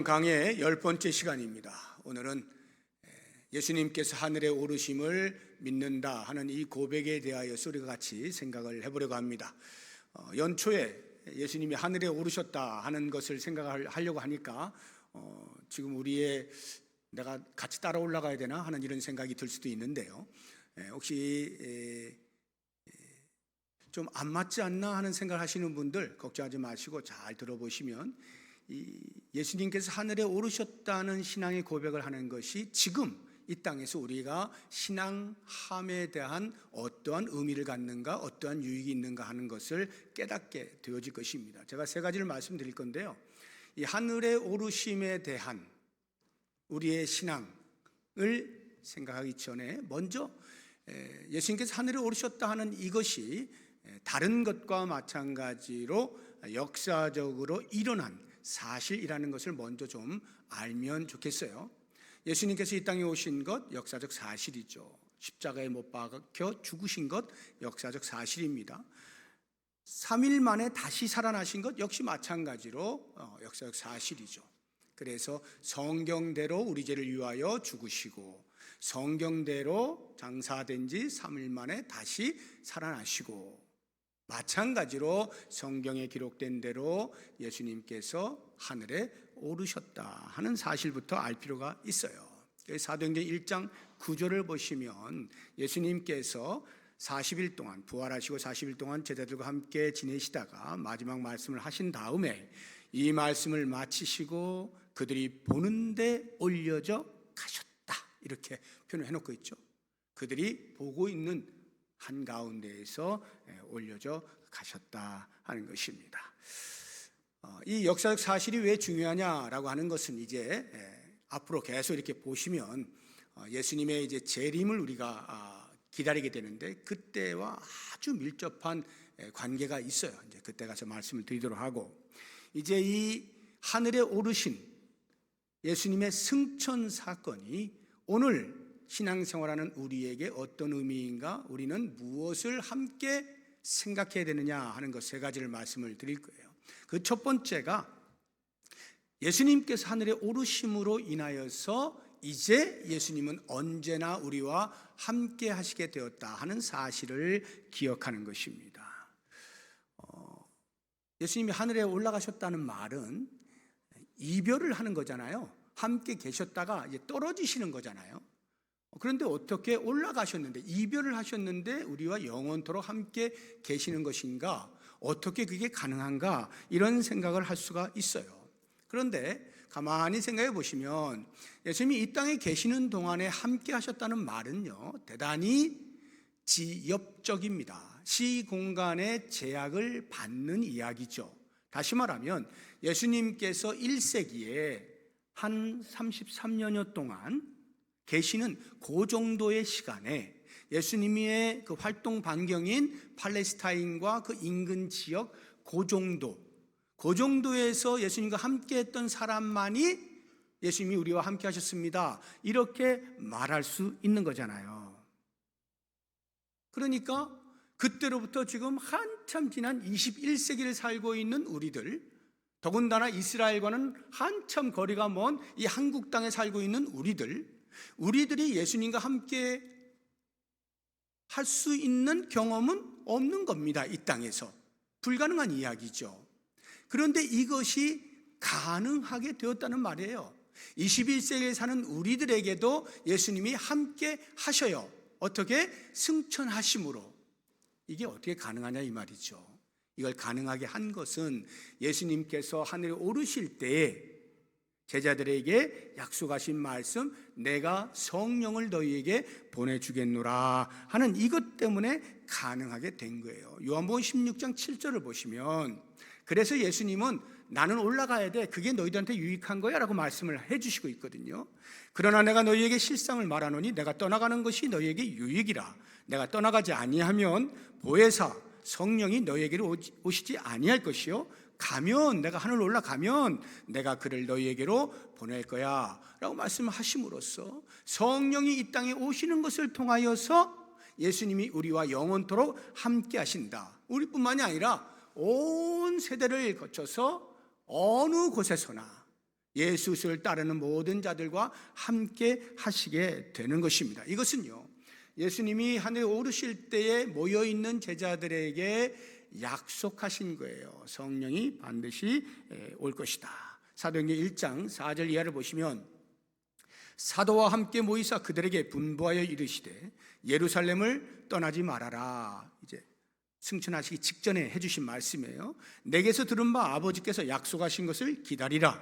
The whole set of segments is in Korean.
강의 10번째 시간입니다. 오늘은 예수님께서 하늘에 오르심을 믿는다 하는 이 고백에 대하여서 우리가 같이 생각을 해보려고 합니다. 연초에 예수님이 하늘에 오르셨다 하는 것을 생각하려고 하니까 지금 내가 같이 따라 올라가야 되나 하는 이런 생각이 들 수도 있는데요. 혹시 좀 안 맞지 않나 하는 생각을 하시는 분들 걱정하지 마시고 잘 들어보시면, 예수님께서 하늘에 오르셨다는 신앙의 고백을 하는 것이 지금 이 땅에서 우리가 신앙함에 대한 어떠한 의미를 갖는가, 어떠한 유익이 있는가 하는 것을 깨닫게 되어질 것입니다. 제가 세 가지를 말씀드릴 건데요, 이 하늘에 오르심에 대한 우리의 신앙을 생각하기 전에 먼저 예수님께서 하늘에 오르셨다 하는 이것이 다른 것과 마찬가지로 역사적으로 일어난 사실이라는 것을 먼저 좀 알면 좋겠어요. 예수님께서 이 땅에 오신 것 역사적 사실이죠. 십자가에 못 박혀 죽으신 것 역사적 사실입니다. 3일 만에 다시 살아나신 것 역시 마찬가지로 역사적 사실이죠. 그래서 성경대로 우리 죄를 위하여 죽으시고 성경대로 장사된 지 3일 만에 다시 살아나시고, 마찬가지로 성경에 기록된 대로 예수님께서 하늘에 오르셨다 하는 사실부터 알 필요가 있어요. 사도행전 1장 9절을 보시면 예수님께서 40일 동안 부활하시고 40일 동안 제자들과 함께 지내시다가 마지막 말씀을 하신 다음에 이 말씀을 마치시고 그들이 보는데 올려져 가셨다, 이렇게 표현해 놓고 있죠. 그들이 보고 있는 한가운데에서 올려져 가셨다 하는 것입니다. 이 역사적 사실이 왜 중요하냐라고 하는 것은 이제 앞으로 계속 이렇게 보시면 예수님의 이제 재림을 우리가 기다리게 되는데, 그때와 아주 밀접한 관계가 있어요. 이제 그때 가서 말씀을 드리도록 하고, 이제 이 하늘에 오르신 예수님의 승천 사건이 오늘 신앙생활하는 우리에게 어떤 의미인가, 우리는 무엇을 함께 생각해야 되느냐 하는 것 세 가지를 말씀을 드릴 거예요. 그 첫 번째가 예수님께서 하늘에 오르심으로 인하여서 이제 예수님은 언제나 우리와 함께 하시게 되었다 하는 사실을 기억하는 것입니다. 예수님이 하늘에 올라가셨다는 말은 이별을 하는 거잖아요. 함께 계셨다가 이제 떨어지시는 거잖아요. 그런데 어떻게 올라가셨는데, 이별을 하셨는데 우리와 영원토록 함께 계시는 것인가, 어떻게 그게 가능한가, 이런 생각을 할 수가 있어요. 그런데 가만히 생각해 보시면 예수님이 이 땅에 계시는 동안에 함께 하셨다는 말은요, 대단히 지엽적입니다. 시공간의 제약을 받는 이야기죠. 다시 말하면 예수님께서 1세기에 한 33년여 동안 계시는 그 정도의 시간에 예수님의 그 활동 반경인 팔레스타인과 그 인근 지역 그 정도에서 예수님과 함께 했던 사람만이 예수님이 우리와 함께 하셨습니다, 이렇게 말할 수 있는 거잖아요. 그러니까 그때로부터 지금 한참 지난 21세기를 살고 있는 우리들, 더군다나 이스라엘과는 한참 거리가 먼 이 한국 땅에 살고 있는 우리들이 예수님과 함께 할 수 있는 경험은 없는 겁니다. 이 땅에서 불가능한 이야기죠. 그런데 이것이 가능하게 되었다는 말이에요. 21세기에 사는 우리들에게도 예수님이 함께 하셔요. 어떻게? 승천하심으로. 이게 어떻게 가능하냐 이 말이죠. 이걸 가능하게 한 것은 예수님께서 하늘에 오르실 때에 제자들에게 약속하신 말씀, 내가 성령을 너희에게 보내주겠노라 하는 이것 때문에 가능하게 된 거예요. 요한복음 16장 7절을 보시면, 그래서 예수님은 나는 올라가야 돼, 그게 너희들한테 유익한 거야 라고 말씀을 해주시고 있거든요. 그러나 내가 너희에게 실상을 말하노니 내가 떠나가는 것이 너희에게 유익이라. 내가 떠나가지 아니하면 보혜사 성령이 너희에게로 오시지 아니할 것이요, 가면, 내가 하늘 올라가면 내가 그를 너희에게로 보낼 거야 라고 말씀하심으로써 성령이 이 땅에 오시는 것을 통하여서 예수님이 우리와 영원토록 함께 하신다. 우리뿐만이 아니라 온 세대를 거쳐서 어느 곳에서나 예수를 따르는 모든 자들과 함께 하시게 되는 것입니다. 이것은요, 예수님이 하늘에 오르실 때에 모여있는 제자들에게 약속하신 거예요. 성령이 반드시 올 것이다. 사도행전 1장 4절 이하를 보시면, 사도와 함께 모이사 그들에게 분부하여 이르시되 예루살렘을 떠나지 말아라. 이제 승천하시기 직전에 해주신 말씀이에요. 내게서 들은 바 아버지께서 약속하신 것을 기다리라.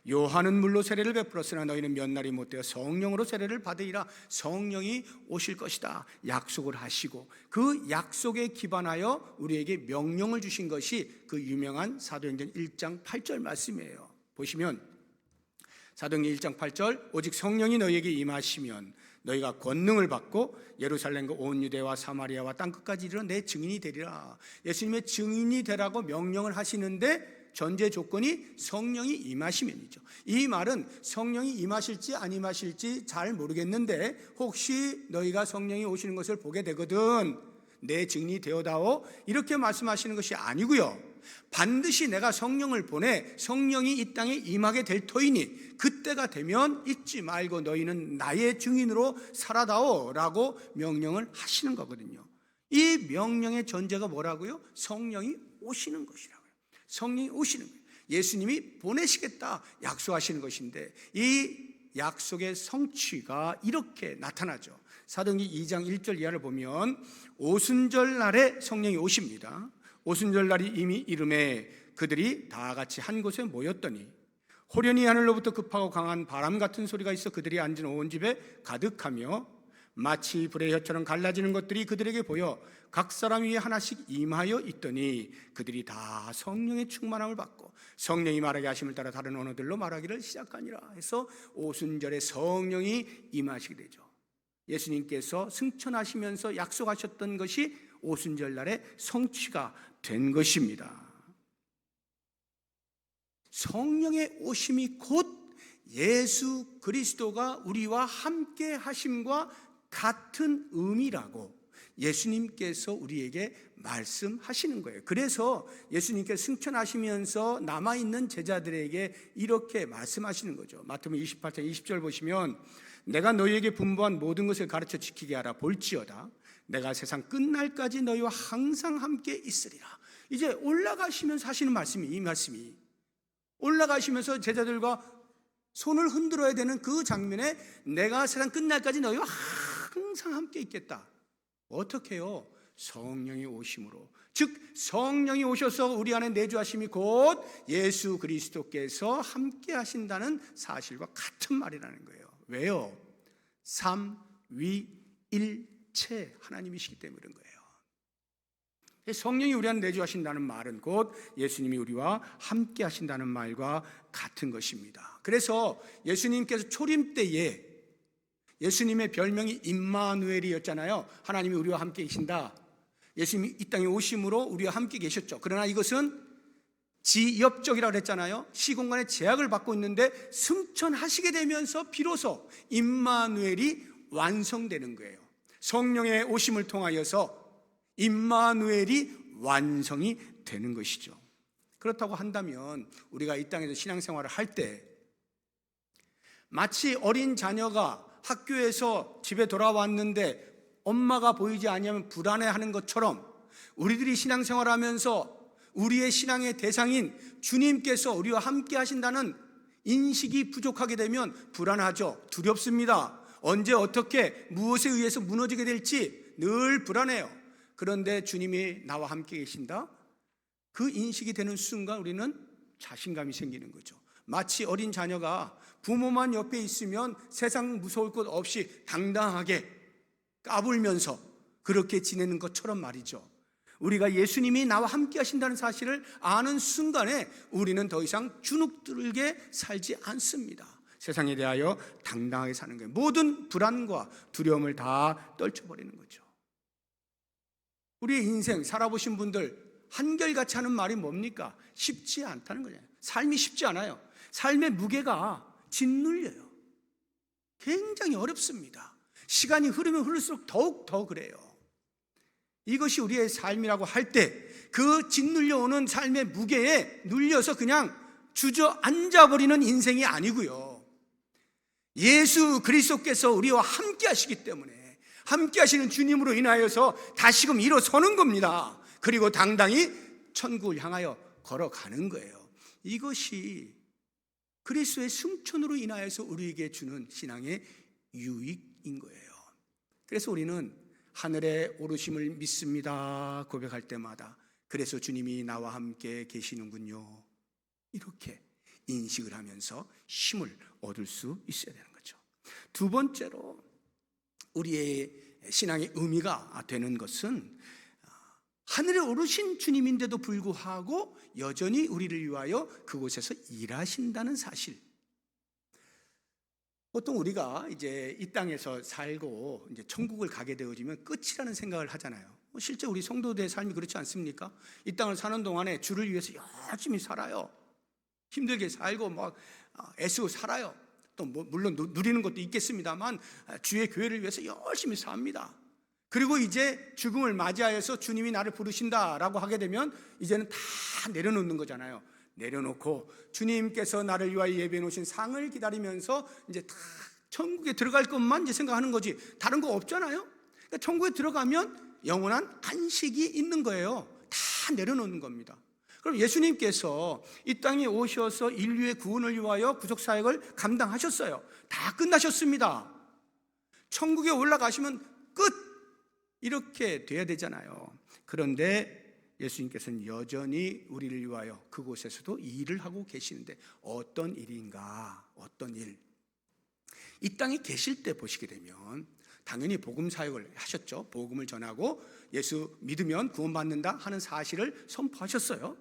요한은 물로 세례를 베풀었으나 너희는 몇 날이 못되어 성령으로 세례를 받으리라. 성령이 오실 것이다 약속을 하시고, 그 약속에 기반하여 우리에게 명령을 주신 것이 그 유명한 사도행전 1장 8절 말씀이에요. 보시면 사도행전 1장 8절, 오직 성령이 너희에게 임하시면 너희가 권능을 받고 예루살렘과 온 유대와 사마리아와 땅끝까지 이르러 내 증인이 되리라. 예수님의 증인이 되라고 명령을 하시는데 전제 조건이 성령이 임하시면이죠. 이 말은 성령이 임하실지 안 임하실지 잘 모르겠는데 혹시 너희가 성령이 오시는 것을 보게 되거든 내 증인이 되어다오, 이렇게 말씀하시는 것이 아니고요, 반드시 내가 성령을 보내 성령이 이 땅에 임하게 될 터이니 그때가 되면 잊지 말고 너희는 나의 증인으로 살아다오 라고 명령을 하시는 거거든요. 이 명령의 전제가 뭐라고요? 성령이 오시는 것이라고요. 성령이 오시는 거예요. 예수님이 보내시겠다 약속하시는 것인데, 이 약속의 성취가 이렇게 나타나죠. 사도행전 2장 1절 이하를 보면, 오순절 날에 성령이 오십니다. 오순절 날이 이미 이름에 그들이 다 같이 한 곳에 모였더니 호련히 하늘로부터 급하고 강한 바람 같은 소리가 있어 그들이 앉은 온 집에 가득하며 마치 불의 혀처럼 갈라지는 것들이 그들에게 보여 각 사람 위에 하나씩 임하여 있더니 그들이 다 성령의 충만함을 받고 성령이 말하게 하심을 따라 다른 언어들로 말하기를 시작하니라. 해서 오순절에 성령이 임하시게 되죠. 예수님께서 승천하시면서 약속하셨던 것이 오순절 날에 성취가 된 것입니다. 성령의 오심이 곧 예수 그리스도가 우리와 함께 하심과 같은 의미라고 예수님께서 우리에게 말씀하시는 거예요. 그래서 예수님께서 승천하시면서 남아있는 제자들에게 이렇게 말씀하시는 거죠. 마태복음 28장 20절 보시면, 내가 너희에게 분부한 모든 것을 가르쳐 지키게 하라. 볼지어다 내가 세상 끝날까지 너희와 항상 함께 있으리라. 이제 올라가시면서 하시는 말씀이, 이 말씀이 올라가시면서 제자들과 손을 흔들어야 되는 그 장면에 내가 세상 끝날까지 너희와 항상 함께 있겠다. 어떻게 해요? 성령이 오심으로. 즉 성령이 오셔서 우리 안에 내주하심이 곧 예수 그리스도께서 함께 하신다는 사실과 같은 말이라는 거예요. 왜요? 삼위일체 하나님이시기 때문에 그런 거예요. 성령이 우리 안에 내주하신다는 말은 곧 예수님이 우리와 함께 하신다는 말과 같은 것입니다. 그래서 예수님께서 초림 때에 예수님의 별명이 임마누엘이었잖아요. 하나님이 우리와 함께 계신다. 예수님이 이 땅에 오심으로 우리와 함께 계셨죠. 그러나 이것은 지역적이라고 했잖아요. 시공간의 제약을 받고 있는데 승천하시게 되면서 비로소 임마누엘이 완성되는 거예요. 성령의 오심을 통하여서 임마누엘이 완성이 되는 것이죠. 그렇다고 한다면 우리가 이 땅에서 신앙생활을 할 때 마치 어린 자녀가 학교에서 집에 돌아왔는데 엄마가 보이지 않으면 불안해하는 것처럼 우리들이 신앙생활을 하면서 우리의 신앙의 대상인 주님께서 우리와 함께 하신다는 인식이 부족하게 되면 불안하죠. 두렵습니다. 언제 어떻게 무엇에 의해서 무너지게 될지 늘 불안해요. 그런데 주님이 나와 함께 계신다? 그 인식이 되는 순간 우리는 자신감이 생기는 거죠. 마치 어린 자녀가 부모만 옆에 있으면 세상 무서울 것 없이 당당하게 까불면서 그렇게 지내는 것처럼 말이죠. 우리가 예수님이 나와 함께 하신다는 사실을 아는 순간에 우리는 더 이상 주눅들게 살지 않습니다. 세상에 대하여 당당하게 사는 거예요. 모든 불안과 두려움을 다 떨쳐버리는 거죠. 우리의 인생 살아보신 분들 한결같이 하는 말이 뭡니까? 쉽지 않다는 거잖아요. 삶이 쉽지 않아요. 삶의 무게가 짓눌려요. 굉장히 어렵습니다. 시간이 흐르면 흐를수록 더욱 더 그래요. 이것이 우리의 삶이라고 할 때 그 짓눌려오는 삶의 무게에 눌려서 그냥 주저앉아버리는 인생이 아니고요. 예수 그리스도께서 우리와 함께 하시기 때문에 함께 하시는 주님으로 인하여서 다시금 일어서는 겁니다. 그리고 당당히 천국을 향하여 걸어가는 거예요. 이것이 그리스도의 승천으로 인하여서 우리에게 주는 신앙의 유익인 거예요. 그래서 우리는 하늘에 오르심을 믿습니다 고백할 때마다 그래서 주님이 나와 함께 계시는군요, 이렇게 인식을 하면서 힘을 얻을 수 있어야 되는 거죠. 두 번째로 우리의 신앙의 의미가 되는 것은 하늘에 오르신 주님인데도 불구하고 여전히 우리를 위하여 그곳에서 일하신다는 사실. 보통 우리가 이제 이 땅에서 살고 이제 천국을 가게 되어지면 끝이라는 생각을 하잖아요. 실제 우리 성도들의 삶이 그렇지 않습니까? 이 땅을 사는 동안에 주를 위해서 열심히 살아요. 힘들게 살고 막 애쓰고 살아요. 또 물론 누리는 것도 있겠습니다만 주의 교회를 위해서 열심히 삽니다. 그리고 이제 죽음을 맞이하여서 주님이 나를 부르신다라고 하게 되면 이제는 다 내려놓는 거잖아요. 내려놓고 주님께서 나를 위하여 예배해 놓으신 상을 기다리면서 이제 다 천국에 들어갈 것만 이제 생각하는 거지 다른 거 없잖아요. 그러니까 천국에 들어가면 영원한 안식이 있는 거예요. 다 내려놓는 겁니다. 그럼 예수님께서 이 땅에 오셔서 인류의 구원을 위하여 구속사역을 감당하셨어요. 다 끝나셨습니다. 천국에 올라가시면 끝! 이렇게 돼야 되잖아요. 그런데 예수님께서는 여전히 우리를 위하여 그곳에서도 일을 하고 계시는데 어떤 일인가? 어떤 일? 이 땅에 계실 때 보시게 되면 당연히 복음 사역을 하셨죠. 복음을 전하고 예수 믿으면 구원받는다 하는 사실을 선포하셨어요.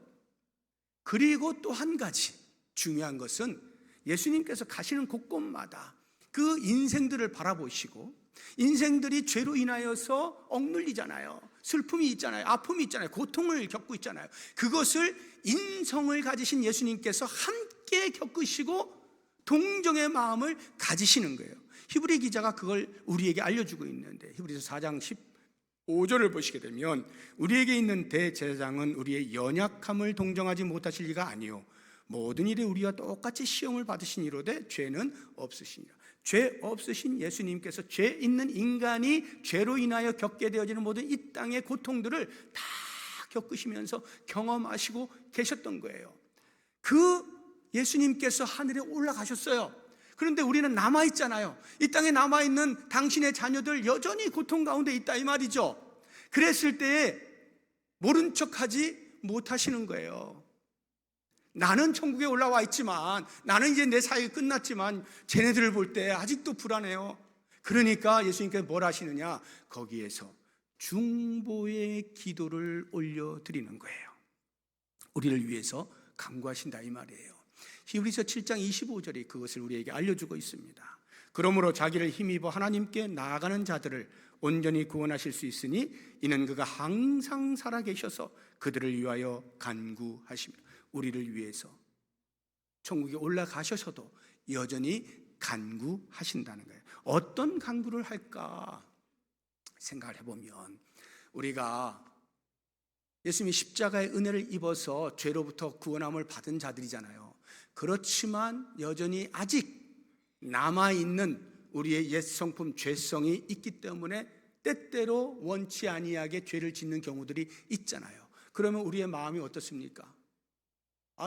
그리고 또 한 가지 중요한 것은 예수님께서 가시는 곳곳마다 그 인생들을 바라보시고 인생들이 죄로 인하여서 억눌리잖아요. 슬픔이 있잖아요. 아픔이 있잖아요. 고통을 겪고 있잖아요. 그것을 인성을 가지신 예수님께서 함께 겪으시고 동정의 마음을 가지시는 거예요. 히브리 기자가 그걸 우리에게 알려주고 있는데 히브리서 4장 15절을 보시게 되면 우리에게 있는 대제사장은 우리의 연약함을 동정하지 못하실 리가 아니요 모든 일에 우리와 똑같이 시험을 받으신 이로되 죄는 없으시니라. 죄 없으신 예수님께서 죄 있는 인간이 죄로 인하여 겪게 되어지는 모든 이 땅의 고통들을 다 겪으시면서 경험하시고 계셨던 거예요. 그 예수님께서 하늘에 올라가셨어요. 그런데 우리는 남아있잖아요. 이 땅에 남아있는 당신의 자녀들 여전히 고통 가운데 있다 이 말이죠. 그랬을 때에 모른 척하지 못하시는 거예요. 나는 천국에 올라와 있지만 나는 이제 내 사역이 끝났지만 쟤네들을 볼 때 아직도 불안해요. 그러니까 예수님께서 뭘 하시느냐? 거기에서 중보의 기도를 올려드리는 거예요. 우리를 위해서 간구하신다 이 말이에요. 히브리서 7장 25절이 그것을 우리에게 알려주고 있습니다. 그러므로 자기를 힘입어 하나님께 나아가는 자들을 온전히 구원하실 수 있으니 이는 그가 항상 살아계셔서 그들을 위하여 간구하십니다. 우리를 위해서 천국에 올라가셔서도 여전히 간구하신다는 거예요. 어떤 간구를 할까 생각을 해보면 우리가 예수님이 십자가의 은혜를 입어서 죄로부터 구원함을 받은 자들이잖아요. 그렇지만 여전히 아직 남아있는 우리의 옛 성품 죄성이 있기 때문에 때때로 원치 아니하게 죄를 짓는 경우들이 있잖아요. 그러면 우리의 마음이 어떻습니까?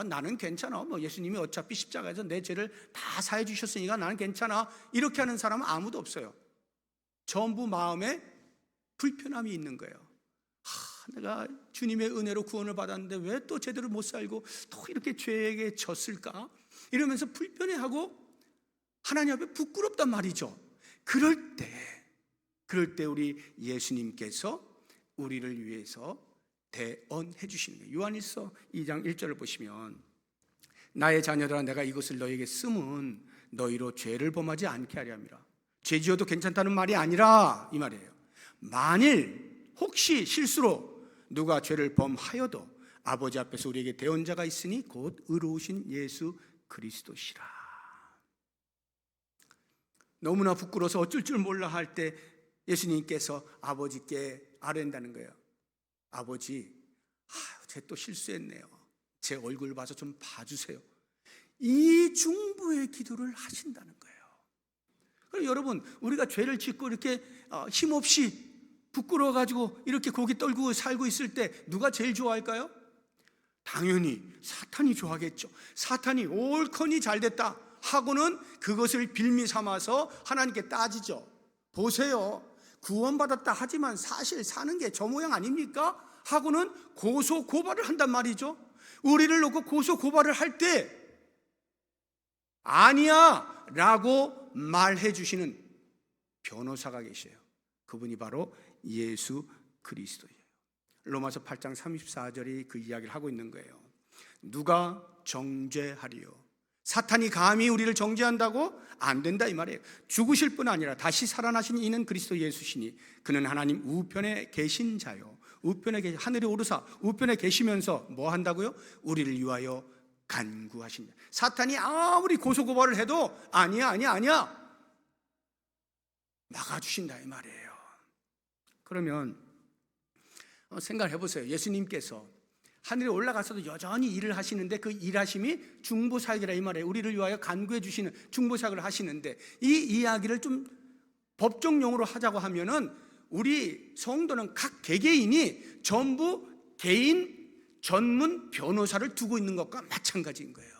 나는 괜찮아. 예수님이 어차피 십자가에서 내 죄를 다 사해 주셨으니까 나는 괜찮아. 이렇게 하는 사람은 아무도 없어요. 전부 마음에 불편함이 있는 거예요. 내가 주님의 은혜로 구원을 받았는데 왜 또 제대로 못 살고 또 이렇게 죄에게 졌을까? 이러면서 불편해하고 하나님 앞에 부끄럽단 말이죠. 그럴 때 우리 예수님께서 우리를 위해서 대언해 주시는 거예요. 요한일서 2장 1절을 보시면 나의 자녀들아 내가 이것을 너에게 쓰면 너희로 죄를 범하지 않게 하려 함이라. 죄 지어도 괜찮다는 말이 아니라 이 말이에요. 만일 혹시 실수로 누가 죄를 범하여도 아버지 앞에서 우리에게 대언자가 있으니 곧 의로우신 예수 그리스도시라. 너무나 부끄러워서 어쩔 줄 몰라 할 때 예수님께서 아버지께 아뢰는다는 거예요. 아버지, 쟤 또 실수했네요. 제 얼굴 봐서 좀 봐주세요. 이 중보의 기도를 하신다는 거예요. 그럼 여러분, 우리가 죄를 짓고 이렇게 힘없이 부끄러워가지고 이렇게 고개 떨고 살고 있을 때 누가 제일 좋아할까요? 당연히 사탄이 좋아하겠죠. 사탄이 옳거니 잘됐다 하고는 그것을 빌미 삼아서 하나님께 따지죠. 보세요, 구원받았다 하지만 사실 사는 게 저 모양 아닙니까? 하고는 고소 고발을 한단 말이죠. 우리를 놓고 고소 고발을 할 때 아니야 라고 말해 주시는 변호사가 계셔요. 그분이 바로 예수 그리스도예요. 로마서 8장 34절이 그 이야기를 하고 있는 거예요. 누가 정죄하리요? 사탄이 감히 우리를 정죄한다고? 안 된다 이 말이에요. 죽으실 뿐 아니라 다시 살아나신 이는 그리스도 예수시니 그는 하나님 우편에 계신 자요, 하늘에 오르사 우편에 계시면서 뭐 한다고요? 우리를 위하여 간구하신다. 사탄이 아무리 고소고발을 해도 아니야 막아주신다 이 말이에요. 그러면 생각을 해보세요. 예수님께서 하늘에 올라가서도 여전히 일을 하시는데 그 일하심이 중보사역이라 이 말이에요. 우리를 위하여 간구해 주시는 중보사역을 하시는데 이 이야기를 좀 법정용어로 하자고 하면은 우리 성도는 각 개개인이 전부 개인 전문 변호사를 두고 있는 것과 마찬가지인 거예요.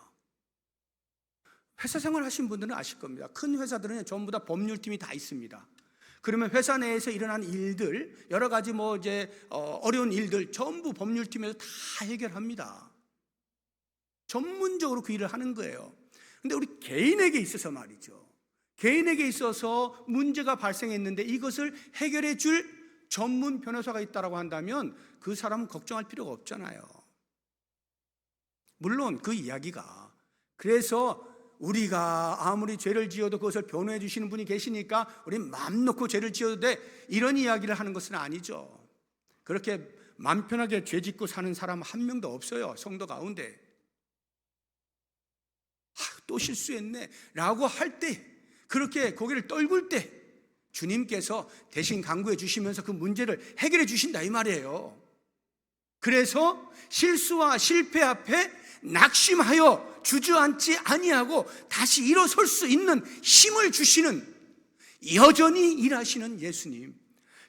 회사 생활 하신 분들은 아실 겁니다. 큰 회사들은 전부 다 법률팀이 다 있습니다. 그러면 회사 내에서 일어난 일들, 여러 가지 어려운 일들 전부 법률팀에서 다 해결합니다. 전문적으로 그 일을 하는 거예요. 근데 우리 개인에게 있어서 말이죠, 개인에게 있어서 문제가 발생했는데 이것을 해결해 줄 전문 변호사가 있다고 한다면 그 사람은 걱정할 필요가 없잖아요. 물론 그 이야기가, 그래서 우리가 아무리 죄를 지어도 그것을 변호해 주시는 분이 계시니까 우리 마음 놓고 죄를 지어도 돼, 이런 이야기를 하는 것은 아니죠. 그렇게 마음 편하게 죄 짓고 사는 사람 한 명도 없어요. 성도 가운데. 또 실수했네 라고 할 때, 그렇게 고개를 떨굴 때 주님께서 대신 간구해 주시면서 그 문제를 해결해 주신다 이 말이에요. 그래서 실수와 실패 앞에 낙심하여 주저앉지 아니하고 다시 일어설 수 있는 힘을 주시는, 여전히 일하시는 예수님,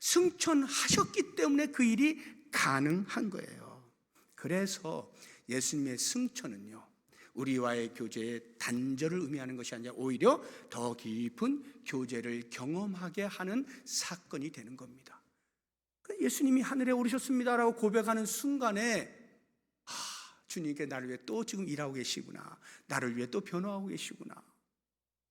승천하셨기 때문에 그 일이 가능한 거예요. 그래서 예수님의 승천은요, 우리와의 교제의 단절을 의미하는 것이 아니라 오히려 더 깊은 교제를 경험하게 하는 사건이 되는 겁니다. 예수님이 하늘에 오르셨습니다라고 고백하는 순간에 주님께 나를 위해 또 지금 일하고 계시구나, 나를 위해 또 변호하고 계시구나,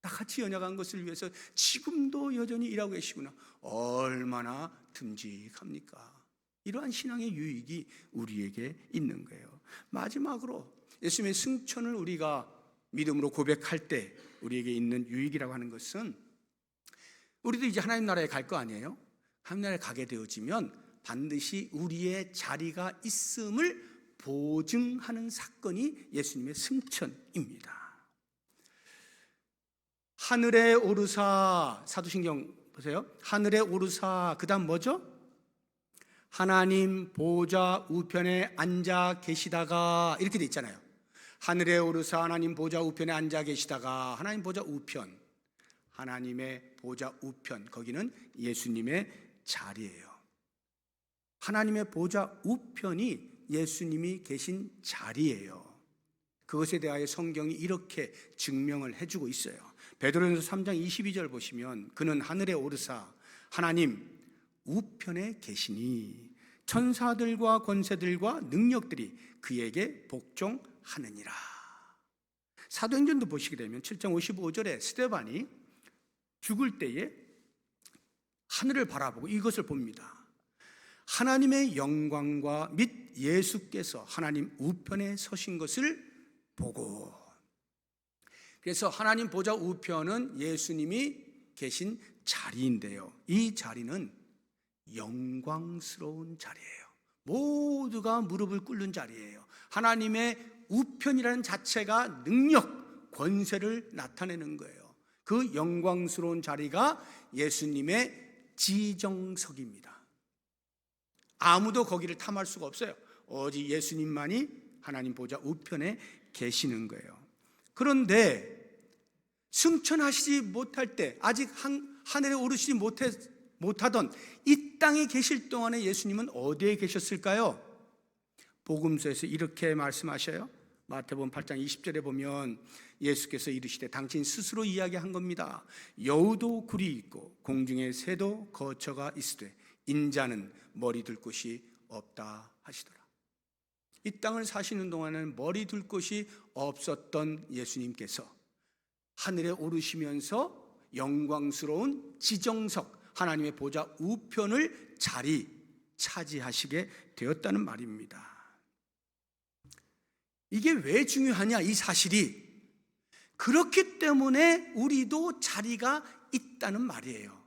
나같이 연약한 것을 위해서 지금도 여전히 일하고 계시구나, 얼마나 듬직합니까? 이러한 신앙의 유익이 우리에게 있는 거예요. 마지막으로 예수님의 승천을 우리가 믿음으로 고백할 때 우리에게 있는 유익이라고 하는 것은, 우리도 이제 하나님 나라에 갈 거 아니에요? 하나님 나라에 가게 되어지면 반드시 우리의 자리가 있음을 보증하는 사건이 예수님의 승천입니다. 하늘에 오르사, 사도신경 보세요. 하늘에 오르사, 그 다음 뭐죠? 하나님 보좌 우편에 앉아 계시다가, 이렇게 돼 있잖아요. 하늘에 오르사 하나님 보좌 우편에 앉아 계시다가, 하나님 보좌 우편, 하나님의 보좌 우편, 거기는 예수님의 자리예요. 하나님의 보좌 우편이 예수님이 계신 자리예요. 그것에 대하여 성경이 이렇게 증명을 해주고 있어요. 베드로전서 3장 22절 보시면 그는 하늘에 오르사 하나님 우편에 계시니 천사들과 권세들과 능력들이 그에게 복종하느니라. 사도행전도 보시게 되면 7장 55절에 스데반이 죽을 때에 하늘을 바라보고 이것을 봅니다. 하나님의 영광과 및 예수께서 하나님 우편에 서신 것을 보고, 그래서 하나님 보좌 우편은 예수님이 계신 자리인데요, 이 자리는 영광스러운 자리예요. 모두가 무릎을 꿇는 자리예요. 하나님의 우편이라는 자체가 능력, 권세를 나타내는 거예요. 그 영광스러운 자리가 예수님의 지정석입니다. 아무도 거기를 탐할 수가 없어요. 오직 예수님만이 하나님 보좌 우편에 계시는 거예요. 그런데 승천하시지 못할 때, 아직 하늘에 오르시지 못하던 이 땅에 계실 동안에 예수님은 어디에 계셨을까요? 복음서에서 이렇게 말씀하셔요. 마태복음 8장 20절에 보면 예수께서 이르시되 당신 스스로 이야기한 겁니다. 여우도 굴이 있고 공중에 새도 거처가 있으되 인자는 머리 둘 곳이 없다 하시더라. 이 땅을 사시는 동안에는 머리 둘 곳이 없었던 예수님께서 하늘에 오르시면서 영광스러운 지정석, 하나님의 보좌 우편을 차지하시게 되었다는 말입니다. 이게 왜 중요하냐? 이 사실이 그렇기 때문에 우리도 자리가 있다는 말이에요.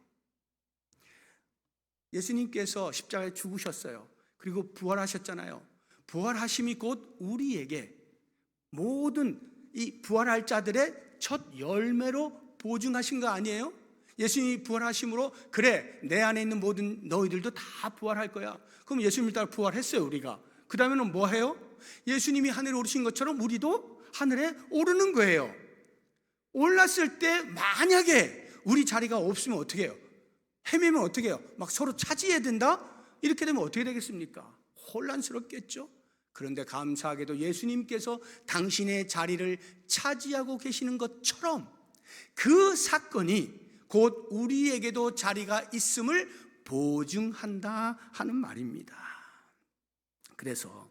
예수님께서 십자가에 죽으셨어요. 그리고 부활하셨잖아요. 부활하심이 곧 우리에게 모든 이 부활할 자들의 첫 열매로 보증하신 거 아니에요? 예수님이 부활하심으로 그래, 내 안에 있는 모든 너희들도 다 부활할 거야. 그럼 예수님을 따라 부활했어요, 우리가. 그 다음에는 뭐 해요? 예수님이 하늘에 오르신 것처럼 우리도 하늘에 오르는 거예요. 올랐을 때 만약에 우리 자리가 없으면 어떻게 해요? 헤매면 어떻게 해요? 막 서로 차지해야 된다? 이렇게 되면 어떻게 되겠습니까? 혼란스럽겠죠? 그런데 감사하게도 예수님께서 당신의 자리를 차지하고 계시는 것처럼 그 사건이 곧 우리에게도 자리가 있음을 보증한다 하는 말입니다. 그래서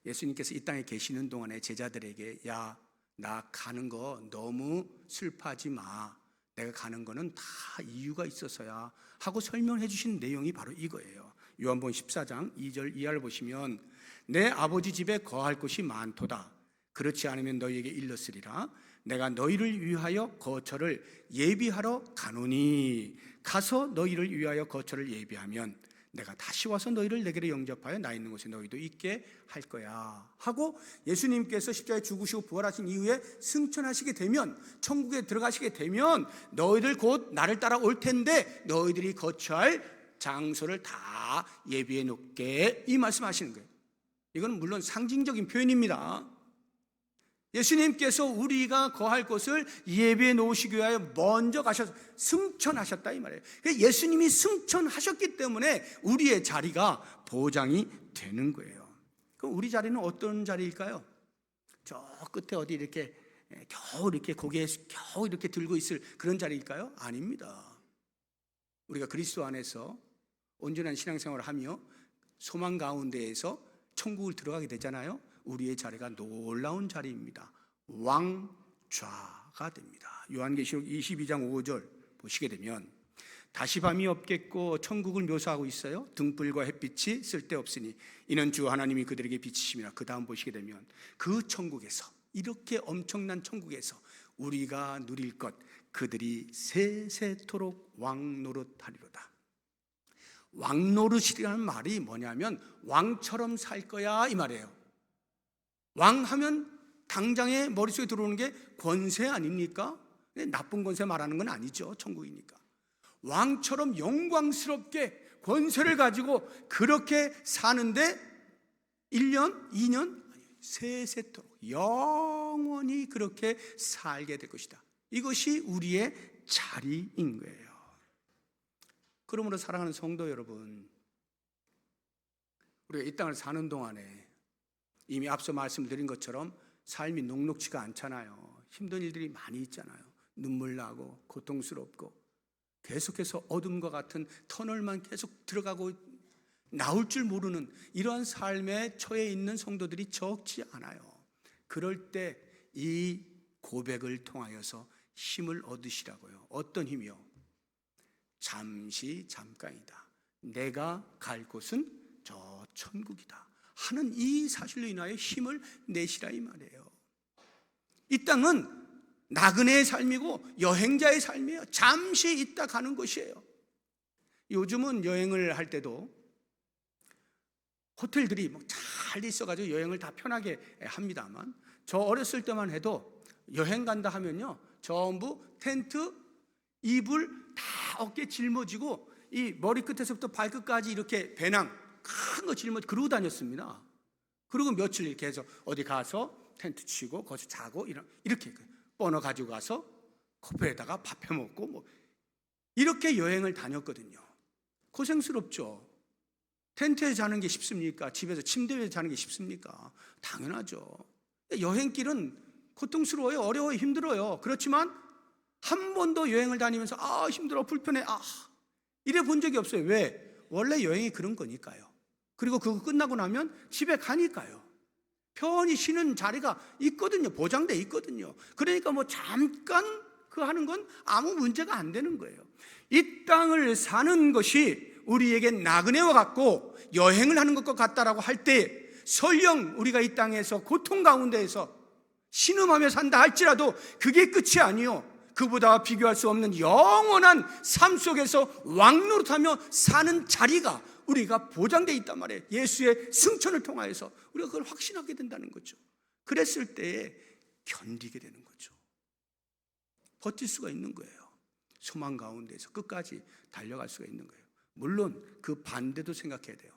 예수님께서 이 땅에 계시는 동안에 제자들에게 야, 나 가는 거 너무 슬퍼하지 마. 내가 가는 거는 다 이유가 있어서야 하고 설명해 주신 내용이 바로 이거예요. 요한복음 14장 2절 이하를 보시면 내 아버지 집에 거할 곳이 많도다. 그렇지 않으면 너희에게 일렀으리라. 내가 너희를 위하여 거처를 예비하러 가노니 가서 너희를 위하여 거처를 예비하면 내가 다시 와서 너희를 내게로 영접하여 나 있는 곳에 너희도 있게 할 거야 하고 예수님께서 십자가에 죽으시고 부활하신 이후에 승천하시게 되면, 천국에 들어가시게 되면 너희들 곧 나를 따라 올 텐데 너희들이 거처할 장소를 다 예비해 놓게, 이 말씀하시는 거예요. 이건 물론 상징적인 표현입니다. 예수님께서 우리가 거할 곳을 예비해 놓으시기 위하여 먼저 가셔서 승천하셨다 이 말이에요. 예수님이 승천하셨기 때문에 우리의 자리가 보장이 되는 거예요. 그럼 우리 자리는 어떤 자리일까요? 저 끝에 어디 이렇게 겨우 이렇게 고개에 겨우 이렇게 들고 있을 그런 자리일까요? 아닙니다. 우리가 그리스도 안에서 온전한 신앙생활을 하며 소망 가운데에서 천국을 들어가게 되잖아요. 우리의 자리가 놀라운 자리입니다. 왕좌가 됩니다. 요한계시록 22장 5절 보시게 되면 다시 밤이 없겠고 천국을 묘사하고 있어요. 등불과 햇빛이 쓸데없으니 이는 주 하나님이 그들에게 비치심이라. 그 다음 보시게 되면 그 천국에서, 이렇게 엄청난 천국에서 우리가 누릴 것, 그들이 세세토록 왕노릇하리로다. 왕노릇이라는 말이 뭐냐면 왕처럼 살 거야 이 말이에요. 왕하면 당장에 머릿속에 들어오는 게 권세 아닙니까? 나쁜 권세 말하는 건 아니죠. 천국이니까. 왕처럼 영광스럽게 권세를 가지고 그렇게 사는데 1년, 2년, 세세토록 영원히 그렇게 살게 될 것이다. 이것이 우리의 자리인 거예요. 그러므로 사랑하는 성도 여러분, 우리가 이 땅을 사는 동안에 이미 앞서 말씀드린 것처럼 삶이 녹록지가 않잖아요. 힘든 일들이 많이 있잖아요. 눈물 나고 고통스럽고 계속해서 어둠과 같은 터널만 계속 들어가고 나올 줄 모르는 이러한 삶에 처해 있는 성도들이 적지 않아요. 그럴 때 이 고백을 통하여서 힘을 얻으시라고요. 어떤 힘이요? 잠깐이다. 내가 갈 곳은 저 천국이다 하는 이 사실로 인하여 힘을 내시라 이 말이에요. 이 땅은 나그네의 삶이고 여행자의 삶이에요. 잠시 있다 가는 것이에요. 요즘은 여행을 할 때도 호텔들이 잘 있어가지고 여행을 다 편하게 합니다만, 저 어렸을 때만 해도 여행 간다 하면요, 전부 텐트, 이불 다 어깨에 짊어지고 이 머리끝에서부터 발끝까지 이렇게 배낭 큰 거 짊어지고 그러고 다녔습니다. 그리고 며칠 이렇게 해서 어디 가서 텐트 치고 거기서 자고 이렇게 버너 가지고 가서 커플에다가 밥 해 먹고 뭐 이렇게 여행을 다녔거든요. 고생스럽죠. 텐트에 자는 게 쉽습니까? 집에서 침대 위에 자는 게 쉽습니까? 당연하죠. 여행길은 고통스러워요. 어려워요. 힘들어요. 그렇지만 한 번도 여행을 다니면서 힘들어 불편해 이래 본 적이 없어요. 왜? 원래 여행이 그런 거니까요. 그리고 그거 끝나고 나면 집에 가니까요. 편히 쉬는 자리가 있거든요. 보장돼 있거든요. 그러니까 뭐 잠깐 그 하는 건 아무 문제가 안 되는 거예요. 이 땅을 사는 것이 우리에게 나그네와 같고 여행을 하는 것과 같다라고 할 때 설령 우리가 이 땅에서 고통 가운데에서 신음하며 산다 할지라도 그게 끝이 아니요, 그보다 비교할 수 없는 영원한 삶 속에서 왕노릇하며 사는 자리가 우리가 보장되어 있단 말이에요. 예수의 승천을 통하여서 우리가 그걸 확신하게 된다는 거죠. 그랬을 때에 견디게 되는 거죠. 버틸 수가 있는 거예요. 소망 가운데서 끝까지 달려갈 수가 있는 거예요. 물론 그 반대도 생각해야 돼요.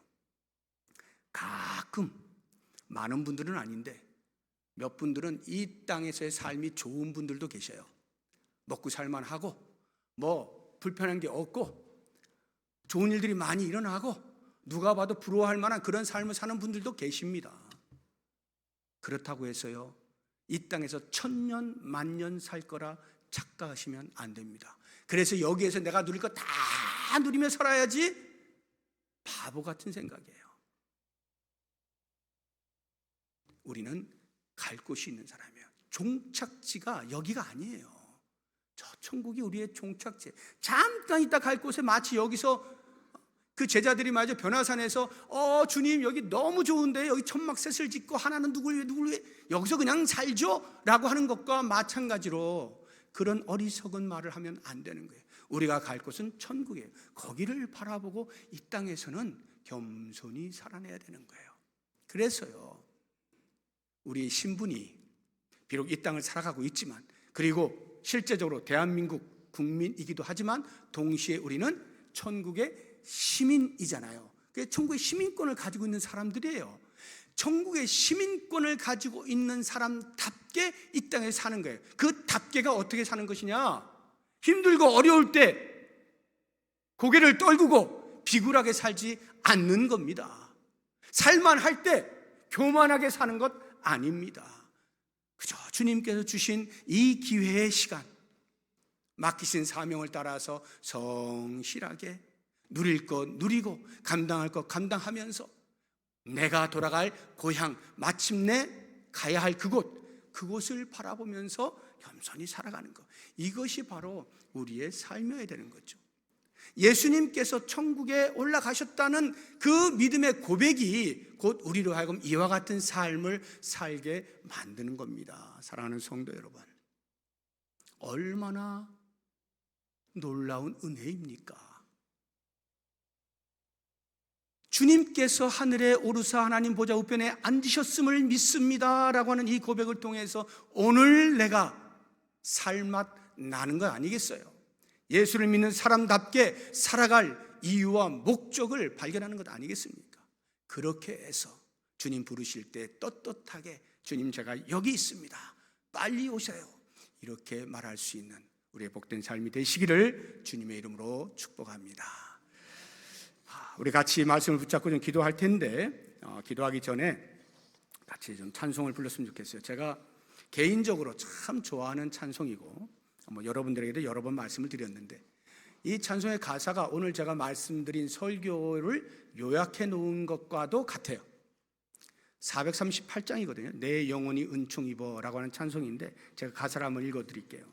가끔 많은 분들은 아닌데 몇 분들은 이 땅에서의 삶이 좋은 분들도 계셔요. 먹고 살만하고 뭐 불편한 게 없고 좋은 일들이 많이 일어나고 누가 봐도 부러워할 만한 그런 삶을 사는 분들도 계십니다. 그렇다고 해서요, 이 땅에서 천년 만년 살 거라 착각하시면 안 됩니다. 그래서 여기에서 내가 누릴 거 다 누리며 살아야지, 바보 같은 생각이에요. 우리는 갈 곳이 있는 사람이에요. 종착지가 여기가 아니에요. 저 천국이 우리의 종착지. 잠깐 있다 갈 곳에 마치 여기서 그 제자들이 말이죠, 변화산에서 주님 여기 너무 좋은데 여기 천막셋을 짓고 하나는 누굴 위해 여기서 그냥 살죠? 라고 하는 것과 마찬가지로 그런 어리석은 말을 하면 안 되는 거예요. 우리가 갈 곳은 천국이에요. 거기를 바라보고 이 땅에서는 겸손히 살아내야 되는 거예요. 그래서요, 우리 신분이 비록 이 땅을 살아가고 있지만, 그리고 실제적으로 대한민국 국민이기도 하지만 동시에 우리는 천국의 시민이잖아요. 천국의 시민권을 가지고 있는 사람들이에요. 천국의 시민권을 가지고 있는 사람답게 이 땅에 사는 거예요. 그 답게가 어떻게 사는 것이냐? 힘들고 어려울 때 고개를 떨구고 비굴하게 살지 않는 겁니다. 살만할 때 교만하게 사는 것 아닙니다. 그저 주님께서 주신 이 기회의 시간, 맡기신 사명을 따라서 성실하게 누릴 것 누리고 감당할 것 감당하면서 내가 돌아갈 고향, 마침내 가야 할 그곳을 바라보면서 겸손히 살아가는 것, 이것이 바로 우리의 삶이어야 되는 거죠. 예수님께서 천국에 올라가셨다는 그 믿음의 고백이 곧 우리로 하여금 이와 같은 삶을 살게 만드는 겁니다. 사랑하는 성도 여러분, 얼마나 놀라운 은혜입니까? 주님께서 하늘에 오르사 하나님 보좌 우편에 앉으셨음을 믿습니다 라고 하는 이 고백을 통해서 오늘 내가 살맛 나는 것 아니겠어요? 예수를 믿는 사람답게 살아갈 이유와 목적을 발견하는 것 아니겠습니까? 그렇게 해서 주님 부르실 때 떳떳하게 주님 제가 여기 있습니다, 빨리 오셔요, 이렇게 말할 수 있는 우리의 복된 삶이 되시기를 주님의 이름으로 축복합니다. 우리 같이 말씀을 붙잡고 좀 기도할 텐데 기도하기 전에 같이 좀 찬송을 불렀으면 좋겠어요. 제가 개인적으로 참 좋아하는 찬송이고 여러분들에게도 여러 번 말씀을 드렸는데, 이 찬송의 가사가 오늘 제가 말씀드린 설교를 요약해 놓은 것과도 같아요. 438장이거든요. 내 영혼이 은총 입어라고 하는 찬송인데 제가 가사를 한번 읽어드릴게요.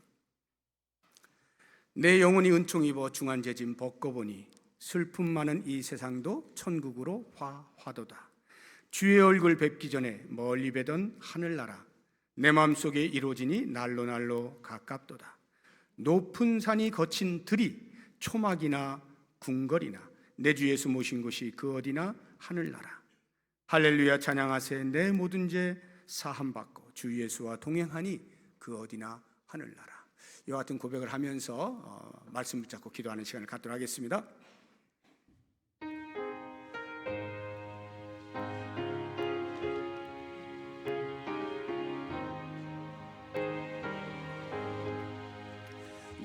내 영혼이 은총 입어 중한 재짐 벗고보니 슬픔 많은 이 세상도 천국으로 화도다. 주의 얼굴 뵙기 전에 멀리 뵈던 하늘나라 내 마음속에 이루어지니 날로 날로 가깝도다. 높은 산이 거친 들이 초막이나 궁궐이나 내 주 예수 모신 곳이 그 어디나 하늘나라. 할렐루야 찬양하세. 내 모든 죄 사함받고 주 예수와 동행하니 그 어디나 하늘나라. 이와 같은 고백을 하면서 말씀 붙잡고 기도하는 시간을 갖도록 하겠습니다.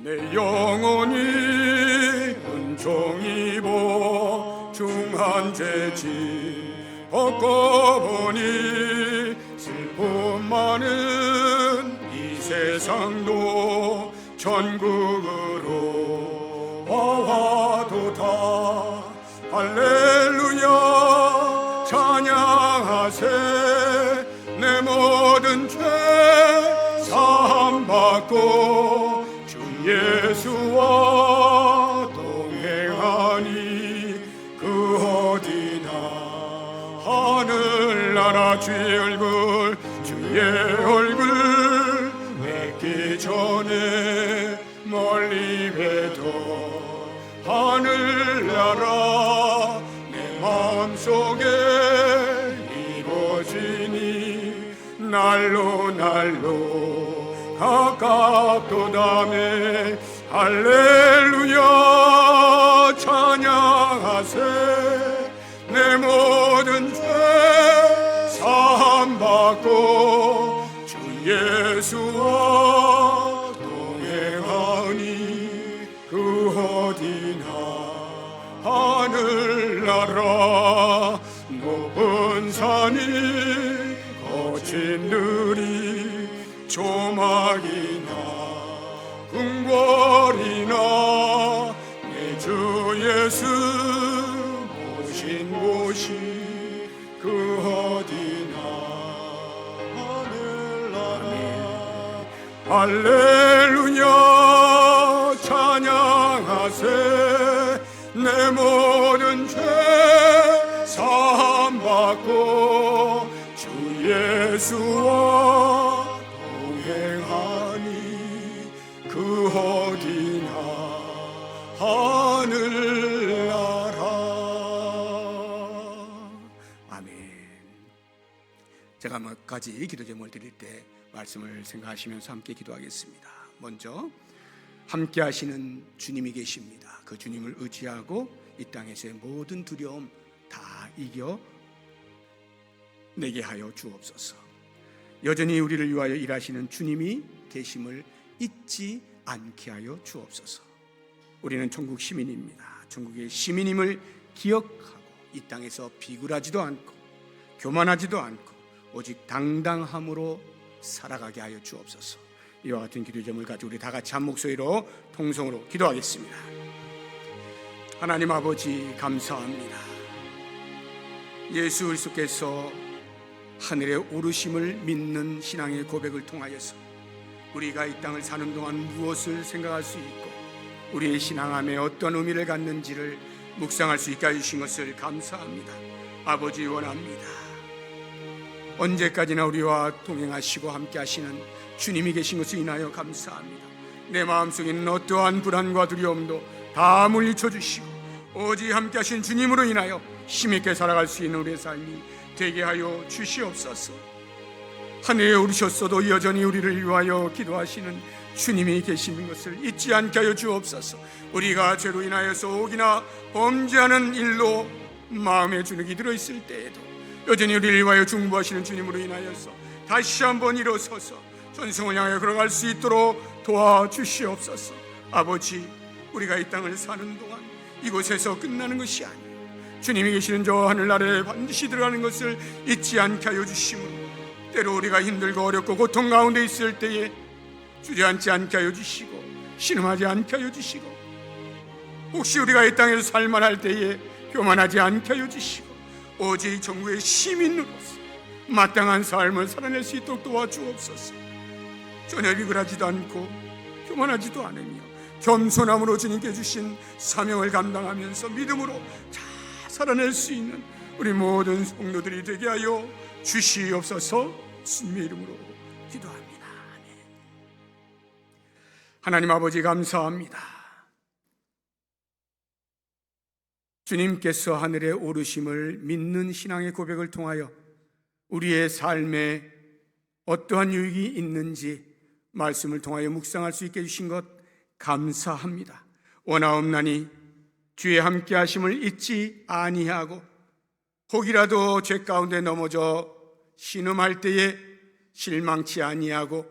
내 영혼이 은총이 보중한 죄짐 벗고보니 슬픔 많은 이 세상도 천국으로 와도다. 할렐루야 찬양하세. 내 모든 죄 사함받고 주 예수와 동행하니 그 어디나 하늘나라 주의 얼굴 뵙기 전에 멀리 뵈도 하늘나라 내 마음속에 이루어지니 날로 가깝도다매. 할렐루야 찬양하세. 내 모든 죄 사함받고 주 예수와 동행하니 그 어디나 하늘나라 높은 산이 거친 들이 조막이나 궁궐이나 내 주 예수 모신 곳이 그 어디나 하늘나라. 할렐루야 찬양하세. 내 모든 죄 사함받고 주 예수와 동행하니 그 어디나 하늘나라. 아멘. 제가 몇 가지 기도 제목을 드릴 때 말씀을 생각하시면서 함께 기도하겠습니다. 먼저 함께 하시는 주님이 계십니다. 그 주님을 의지하고 이 땅에서의 모든 두려움 다 이겨 내게 하여 주옵소서. 여전히 우리를 위하여 일하시는 주님이 계심을 잊지 않게 하여 주옵소서. 우리는 천국 시민입니다. 천국의 시민임을 기억하고 이 땅에서 비굴하지도 않고 교만하지도 않고 오직 당당함으로 살아가게 하여 주옵소서. 이와 같은 기도 제목을 가지고 우리 다 같이 한 목소리로 통성으로 기도하겠습니다. 하나님 아버지 감사합니다. 예수 그리스도께서 하늘에 오르심을 믿는 신앙의 고백을 통하여서 우리가 이 땅을 사는 동안 무엇을 생각할 수 있고 우리의 신앙함에 어떤 의미를 갖는지를 묵상할 수 있게 해주신 것을 감사합니다. 아버지 원합니다. 언제까지나 우리와 동행하시고 함께 하시는 주님이 계신 것을 인하여 감사합니다. 내 마음속에 있는 어떠한 불안과 두려움도 다 물리쳐 주시고 오직 함께 하신 주님으로 인하여 힘있게 살아갈 수 있는 우리의 삶이 되게 하여 주시옵소서. 하늘에 오르셨어도 여전히 우리를 위하여 기도하시는 주님이 계시는 것을 잊지 않게 하여 주옵소서. 우리가 죄로 인하여서 혹이나 범죄하는 일로 마음에 주눅이 들어있을 때에도 여전히 우리를 위하여 중보하시는 주님으로 인하여서 다시 한번 일어서서 전승을 향해 걸어갈 수 있도록 도와주시옵소서. 아버지, 우리가 이 땅을 사는 동안 이곳에서 끝나는 것이 아니에요. 주님이 계시는 저 하늘나라에 반드시 들어가는 것을 잊지 않게 하여 주시므로 때로 우리가 힘들고 어렵고 고통 가운데 있을 때에 주저앉지 않게 하여 주시고 신음하지 않게 하여 주시고 혹시 우리가 이 땅에서 살만할 때에 교만하지 않게 하여 주시고 오직 천국의 시민으로서 마땅한 삶을 살아낼 수 있도록 도와주옵소서. 전혀 비굴하지도 않고 교만하지도 않으며 겸손함으로 주님께 주신 사명을 감당하면서 믿음으로 잘 살아낼 수 있는 우리 모든 성도들이 되게 하여 주시옵소서. 주님의 이름으로 기도합니다. 아멘. 하나님 아버지 감사합니다. 주님께서 하늘에 오르심을 믿는 신앙의 고백을 통하여 우리의 삶에 어떠한 유익이 있는지 말씀을 통하여 묵상할 수 있게 해주신 것 감사합니다. 원하옵나니 주의 함께 하심을 잊지 아니하고 혹이라도 죄 가운데 넘어져 신음할 때에 실망치 아니하고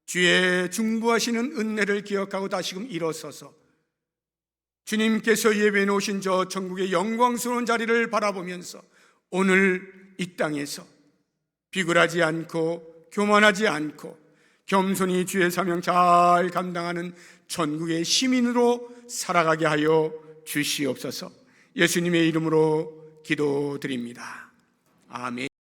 주의 중보하시는 은혜를 기억하고 다시금 일어서서 주님께서 예배해 놓으신 저 천국의 영광스러운 자리를 바라보면서 오늘 이 땅에서 비굴하지 않고 교만하지 않고 겸손히 주의 사명 잘 감당하는 천국의 시민으로 살아가게 하여 주시옵소서. 예수님의 이름으로 기도드립니다. 아멘.